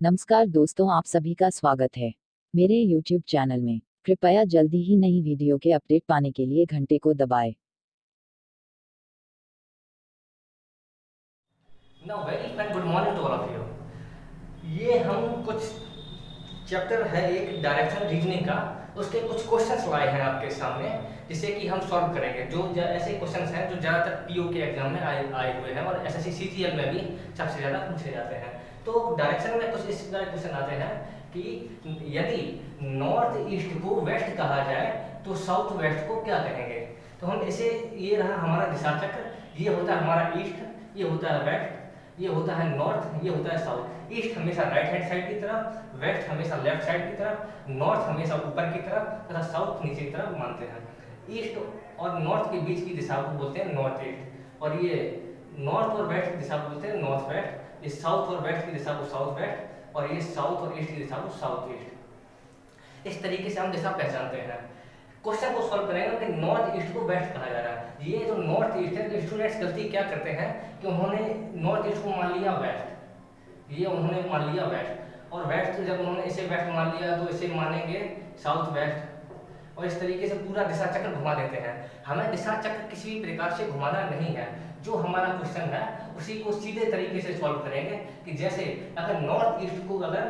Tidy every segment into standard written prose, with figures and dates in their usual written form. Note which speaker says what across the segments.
Speaker 1: नमस्कार दोस्तों, आप सभी का स्वागत है मेरे YouTube चैनल में। कृपया जल्दी ही नई वीडियो के अपडेट पाने के लिए घंटे को दबाएं।
Speaker 2: Now, very fine good morning to all of you. ये हम कुछ चैप्टर है एक डायरेक्शन रीजनिंग का, उसके कुछ क्वेश्चंस लाए हैं आपके सामने जिसे कि हम सॉल्व करेंगे। जो ऐसे क्वेश्चंस हैं जो ज़्यादातर पीओ के एग्जाम में आए हुए हैं और एसएससी सीजीएल में भी सबसे ज़्यादा पूछे जाते हैं। तो डायरेक्शन में कुछ इस तरह क्वेश्चन आते हैं कि यदि नॉर्थ ईस्ट को वेस्ट कहा जाए तो साउथ वेस्ट को क्या कहेंगे। तो हम इसे, ये रहा हमारा दिशा चक्र, ये होता है हमारा ईस्ट, ये होता है वेस्ट, ये होता है नॉर्थ, ये होता है साउथ। ईस्ट हमेशा राइट हैंड साइड की तरफ, वेस्ट हमेशा लेफ्ट साइड की तरफ, नॉर्थ हमेशा ऊपर की तरफ तथा साउथ नीचे की तरफ मानते हैं। ईस्ट और नॉर्थ के बीच की दिशा को बोलते हैं नॉर्थ ईस्ट, और ये नॉर्थ और वेस्ट की दिशा को बोलते हैं नॉर्थ वेस्ट। ये साउथ और वेस्ट की दिशा को साउथ वेस्ट, और ये साउथ और ईस्ट की दिशा को साउथ ईस्ट। इस तरीके से हम दिशा पहचानते हैं। क्वेश्चन को सॉल्व करेंगे कि नॉर्थ ईस्ट को वेस्ट कहा जा रहा है। ये जो नॉर्थ ईस्ट है, तो स्टूडेंट्स गलती क्या करते हैं कि उन्होंने नॉर्थ ईस्ट को मान लिया वेस्ट, ये उन्होंने मान लिया वेस्ट, और वेस्ट जब उन्होंने इसे वेस्ट मान लिया तो इसे मानेंगे साउथ वेस्ट, और इस तरीके से पूरा दिशा चक्र घुमा देते हैं। हमें दिशा चक्र किसी भी प्रकार से घुमाना नहीं है। जो हमारा क्वेश्चन है उसी को सीधे तरीके से सॉल्व करेंगे कि जैसे अगर नॉर्थ ईस्ट को अगर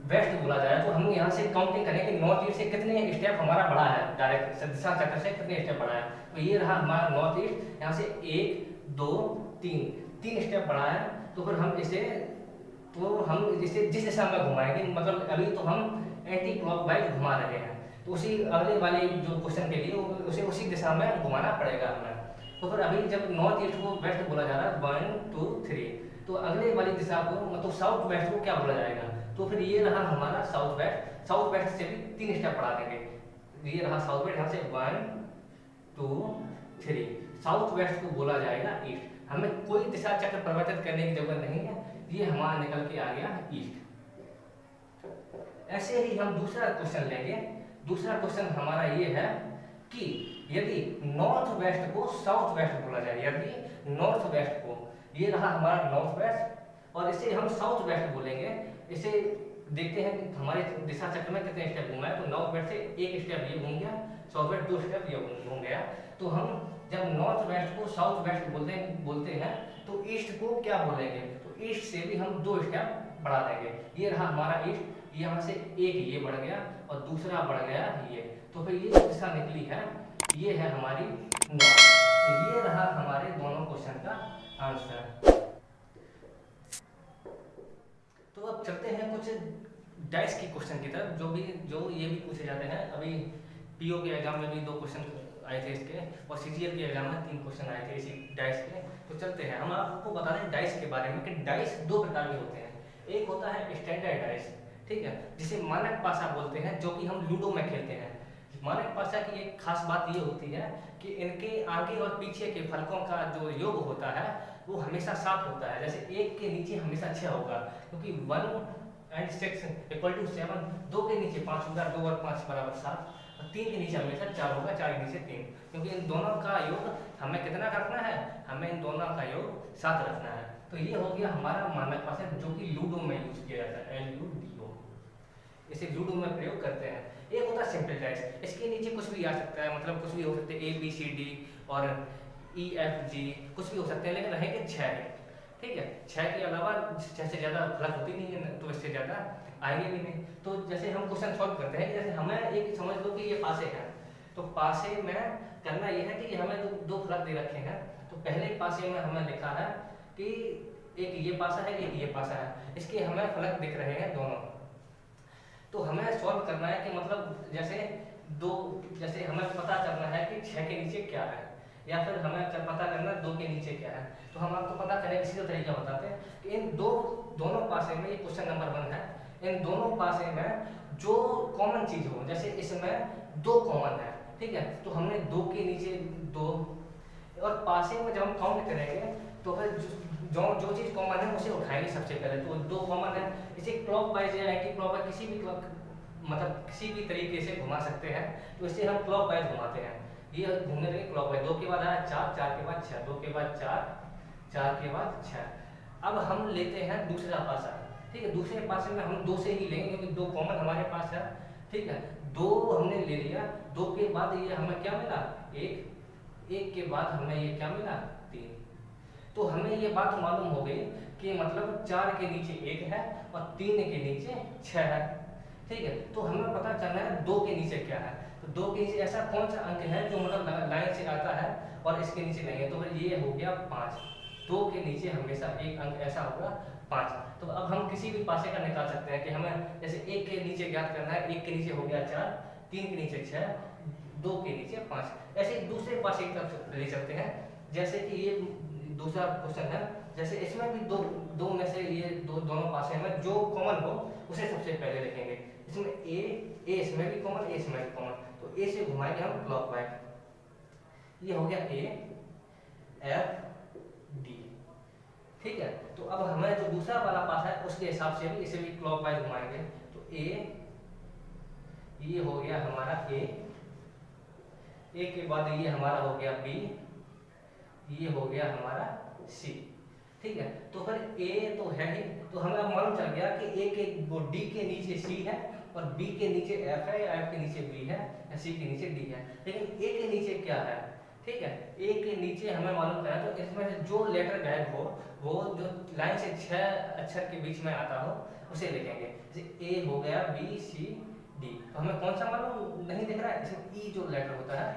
Speaker 2: वेस्ट बोला जाए तो हम यहाँ से काउंटिंग करें कि नॉर्थ ईस्ट से कितने स्टेप हमारा बढ़ा है, डायरेक्ट दिशा चक्र से कितने स्टेप बढ़ा है। तो ये रहा हमारा नॉर्थ ईस्ट, यहाँ से 1 2 3 स्टेप बढ़ा है। तो फिर हम इसे, तो हम इसे जिस दिशा में घुमाएंगे, मतलब अभी तो हम एंटी क्लॉकवाइज घुमा रहे हैं, तो उसी अगले वाले जो क्वेश्चन के लिए उसे उसी दिशा में घुमाना पड़ेगा हमें। तो फिर अभी जब नॉर्थ ईस्ट को वेस्ट बोला जा रहा है 1 2 3, तो अगले वाली दिशा को मतलब साउथ वेस्ट को क्या बोला जाएगा। तो फिर ये रहा हमारा साउथ वेस्ट, साउथ वेस्ट से भी 3 स्टेप बढ़ा देंगे। ये रहा साउथ वेस्ट, यहाँ से 1 2 3, साउथ वेस्ट को बोला जाएगा ईस्ट। हमें कोई दिशा चक्र परिवर्तित करने की जरूरत नहीं है, ये हमारा निकल के आ गया ईस्ट। ऐसे ही हम दूसरा क्वेश्चन लेंगे। दूसरा क्वेश्चन हमारा ये है कि यदि नॉर्थ वेस्ट को साउथ वेस्ट बोला जाए, यदि नॉर्थ वेस्ट को, ये रहा हमारा नॉर्थ वेस्ट, और इसे हम साउथ वेस्ट बोलेंगे। इसे देखते हैं कि हमारे दिशा चक्र में कितने स्टेप घूमा है। तो नॉर्थ वेस्ट से 1 स्टेप ये घूम गया, साउथ वेस्ट 2 स्टेप ये घूम गया। तो हम जब नॉर्थ वेस्ट को साउथ वेस्ट बोलते हैं तो ईस्ट को क्या बोलेंगे, तो ईस्ट से भी हम 2 स्टेप बढ़ा देंगे। ये रहा हमारा ईस्ट, यहाँ से एक ये बढ़ गया और दूसरा बढ़ गया ये, तो फिर ये दिशा निकली है, ये है हमारी नॉर्थ। तो ये रहा हमारे दोनों क्वेश्चन का आंसर। तो अब चलते हैं कुछ डाइस की क्वेश्चन की तरफ, जो ये भी पूछे जाते हैं। अभी पीओ के एग्जाम में भी 2 क्वेश्चन आए थे इसके, और सीजीएल के एग्जाम में 3 क्वेश्चन आए थे इसी डाइस के। तो चलते हैं, हम आपको बता दें डाइस के बारे में कि डाइस 2 प्रकार के होते हैं। एक होता है स्टैंडर्ड डाइस, ठीक है, जिसे मानक पासा बोलते हैं, जो कि हम लूडो में खेलते हैं। मानक पासा की एक खास बात ये होती है कि इनके आगे और पीछे के फलकों का जो योग होता है वो हमेशा 7 होता है। जैसे 1 के नीचे हमेशा 6 होगा, क्योंकि 1 and 6 = 7, 2 के नीचे 5 होगा, 2 और 5 = 7, और 3 के नीचे हमेशा 4 होगा, 4 के नीचे 3, क्योंकि इन दोनों का योग हमें कितना रखना है, हमें इन दोनों का योग 7 रखना है। तो ये हो गया हमारा मानक पासा, जो कि लूडो में यूज किया जाता है, LUDO, इसे लूडो में प्रयोग करते हैं। एक होता है सिंपल डाइस, इसके नीचे कुछ भी आ सकता है, मतलब कुछ भी हो सकते हैं, ABCD और EFG, कुछ भी हो सकते हैं, लेकिन रहेंगे 6 है, ठीक है। 6 के अलावा 6 से ज़्यादा फर्क होती नहीं है, तो इससे ज़्यादा आएंगे भी नहीं। तो जैसे हम क्वेश्चन सॉल्व करते हैं, जैसे हमें एक समझ लो कि ये पासे हैं, तो पासे में करना ये है कि हमें 2 फलक दे रखे हैं। तो पहले पासे में हमें लिखा है कि एक ये पासा है, एक ये पासा है, इसके हमें फलक दिख रहे हैं दोनों। तो हमें सॉल्व करना है कि मतलब जैसे हमें पता करना है कि 6 के नीचे क्या है, या फिर हमें पता करना है 2 के नीचे क्या है। तो हम आपको पता करें इसी तरीका बताते हैं कि इन दोनों पासे में, ये क्वेश्चन नंबर 1 है, इन दोनों पासे में जो कॉमन चीज हो, जैसे इसमें 2 कॉमन है, ठीक है, तो हमने 2 के नीचे 2, और पासे में जब हम काउंट करेंगे तो फिर जो चीज कॉमन है उसे उठाएंगे सबसे पहले। तो 2 कॉमन है, इसे क्लॉकवाइज या एंटी क्लॉकवाइज किसी भी तरीके से घुमा सकते हैं। तो इसे हम क्लॉकवाइज घुमाते हैं, ये घूमने लगे क्लॉकवाइज। 2 के बाद आया 4, 4 के बाद 6, 2 के बाद 4, 4 के बाद 6। अब हम लेते हैं दूसरा पासा, ठीक है। दूसरे पासे में हम 2 से ही लेंगे क्योंकि 2 कॉमन हमारे पास है, ठीक है। 2 हमने ले लिया, 2 के बाद ये हमें क्या मिला 1, 1 के बाद हमें ये क्या मिला 3। तो हमें ये बात मालूम हो गई कि मतलब 4 के नीचे 1 है और 3 के नीचे 6 है, ठीक है। तो हमें पता चलना है 2 के नीचे क्या है। तो 2 के नीचे ऐसा कौन सा अंक है जो मतलब लाइन से आता है और इसके नीचे नहीं है, तो फिर ये हो गया 5। 2 के नीचे हमेशा एक अंक ऐसा होगा 5। तो अब हम किसी भी पासे का निकाल सकते हैं कि हमें जैसे 1 के नीचे ज्ञात करना है, 1 के नीचे हो गया 4, 3 के नीचे 6, 2 के नीचे 5। ऐसे दूसरे पासे की तरफ ले सकते हैं, जैसे कि ये दूसरा क्वेश्चन है। जैसे इसमें भी दो में से ये दोनों पासे में जो कॉमन हो उसे सबसे पहले लिखेंगे। इसमें ए इसमें भी कॉमन, ए इसमें भी कॉमन, तो ए से घुमाएंगे हम क्लॉकवाइज। ये हो गया ए एफ डी, ठीक है। तो अब हमें जो दूसरा वाला पास है उसके हिसाब से भी इसे भी क्लॉकवाइज घुमाएंगे। तो ये हो गया हमारा ए के बाद ये हमारा हो गया बी, ये हो गया हमारा सी, ठीक है। तो फिर ए तो है ही, तो हमें अब मालूम चल गया कि ए के वो डी के नीचे सी है और बी के नीचे एफ है या एफ के नीचे बी है या सी के नीचे डी है। लेकिन ए के नीचे क्या है, ठीक है। ए के नीचे हमें मालूम करना है, तो इसमें से जो लेटर गायब हो वो जो लाइन से 6 अक्षर के बीच में आता हो उसे लिखेंगे। जैसे ए हो गया बी सी डी, तो हमें कौन सा मालूम नहीं दिख रहा है, इसमें ई जो लेटर होता है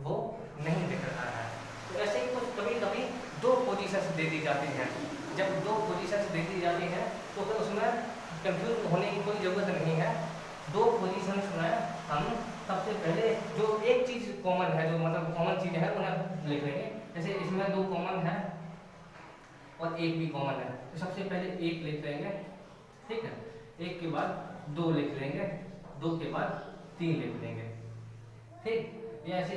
Speaker 2: वो नहीं दिख रहा है। तो ऐसे ही कुछ कभी कभी 2 पोजीशंस दे दी जाती हैं। जब 2 पोजीशंस दे दी जाती हैं तो फिर उसमें कंफ्यूज होने की कोई ज़रूरत नहीं है। 2 पोजीशंस में हम सबसे पहले जो एक चीज़ कॉमन है, जो मतलब कॉमन चीज़ है उन्हें लिख लेंगे। जैसे इसमें 2 कॉमन है और 1 भी कॉमन है, तो सबसे पहले 1 लिख लेंगे, ठीक है। 1 के बाद 2 लिख लेंगे, 2 के बाद 3 लिख लेंगे, ठीक। ये ऐसे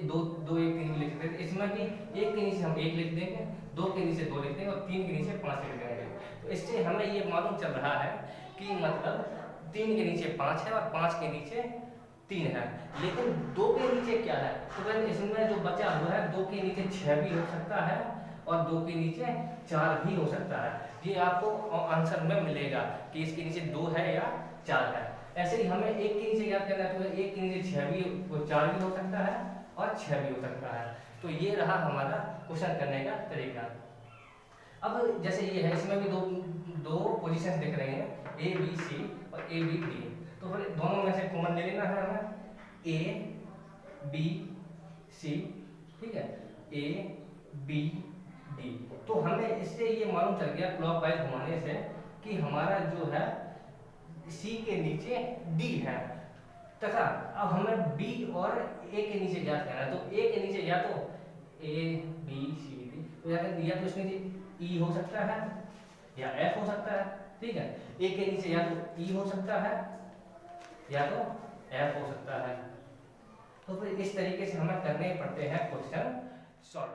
Speaker 2: 2 2 1 3 लिख सकते हैं। इसमें भी 1 के नीचे हम 1 लिख देंगे, 2 के नीचे 2 लिख देंगे और 3 के नीचे 5 लिख देंगे। तो इससे हमें ये मालूम चल रहा है कि मतलब 3 के नीचे 5 है और 5 के नीचे 3 है। लेकिन 2 के नीचे क्या है, तो फिर इसमें जो बचा हुआ है 2 के नीचे 6 भी हो सकता है और 2 के नीचे 4 भी हो सकता है। ये आपको आंसर में मिलेगा कि इसके नीचे 2 है या 4 है। ऐसे ही हमें 1 के नीचे याद करना है, तो 1 के नीचे 4 भी हो सकता है और 6 भी हो सकता है। तो ये रहा हमारा क्वेश्चन करने का तरीका। अब जैसे ये है, इसमें भी दो पोजीशंस दिख रही हैं, ए बी सी और ए बी डी। तो फिर दोनों में से कॉमन ले लेना है हमें, ए बी सी, ठीक है, ए बी डी। तो हमें इससे ये मालूम चल गया क्लॉकवाइज घुमाने से कि हमारा जो है सी के नीचे डी है, तथा अब हमें बी और ए के नीचे ज्ञात करना है। तो ए के नीचे या तो ए बी सी डी, तो या तो इसके नीचे ई हो सकता है या एफ हो सकता है, ठीक है। ए के नीचे या तो ई हो सकता है या तो एफ हो सकता है। तो फिर इस तरीके से हमें करने पड़ते हैं क्वेश्चन सॉल्व।